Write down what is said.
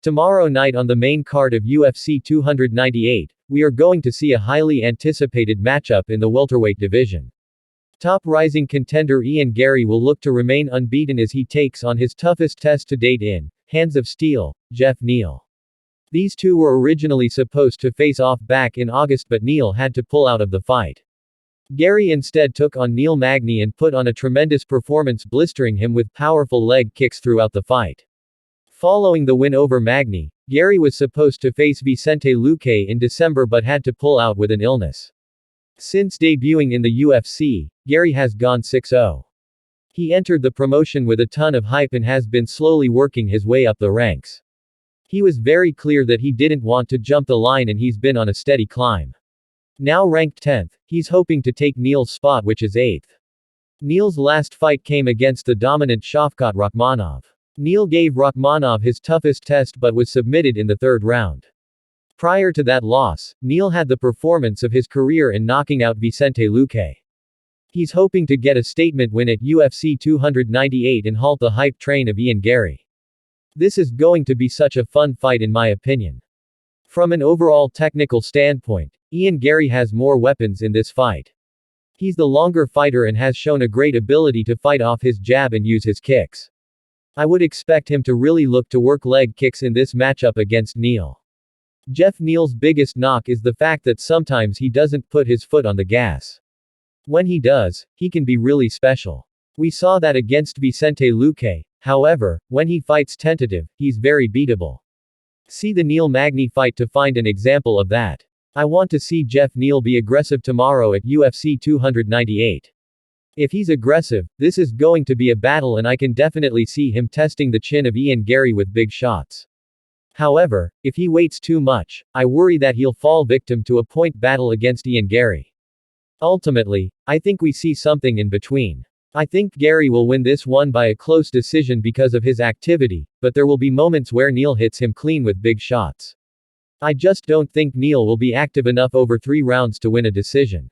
Tomorrow night on the main card of UFC 298, we are going to see a highly anticipated matchup in the welterweight division. Top rising contender Ian Garry will look to remain unbeaten as he takes on his toughest test to date in Handz of Steel, Geoff Neal. These two were originally supposed to face off back in August, but Neal had to pull out of the fight. Garry instead took on Neil Magny and put on a tremendous performance, blistering him with powerful leg kicks throughout the fight. Following the win over Magny, Garry was supposed to face Vicente Luque in December but had to pull out with an illness. Since debuting in the UFC, Garry has gone 6-0. He entered the promotion with a ton of hype and has been slowly working his way up the ranks. He was very clear that he didn't want to jump the line and he's been on a steady climb. Now ranked 10th, he's hoping to take Neal's spot, which is 8th. Neal's last fight came against the dominant Shavkat Rakhmonov. Neal gave Rakhmonov his toughest test but was submitted in the third round. Prior to that loss, Neal had the performance of his career in knocking out Vicente Luque. He's hoping to get a statement win at UFC 298 and halt the hype train of Ian Garry. This is going to be such a fun fight in my opinion. From an overall technical standpoint, Ian Garry has more weapons in this fight. He's the longer fighter and has shown a great ability to fight off his jab and use his kicks. I would expect him to really look to work leg kicks in this matchup against Neal. Geoff Neal's biggest knock is the fact that sometimes he doesn't put his foot on the gas. When he does, he can be really special. We saw that against Vicente Luque. However, when he fights tentative, he's very beatable. See the Neil Magny fight to find an example of that. I want to see Geoff Neal be aggressive tomorrow at UFC 298. If he's aggressive, this is going to be a battle and I can definitely see him testing the chin of Ian Garry with big shots. However, if he waits too much, I worry that he'll fall victim to a point battle against Ian Garry. Ultimately, I think we see something in between. I think Garry will win this one by a close decision because of his activity, but there will be moments where Neal hits him clean with big shots. I just don't think Neal will be active enough over 3 rounds to win a decision.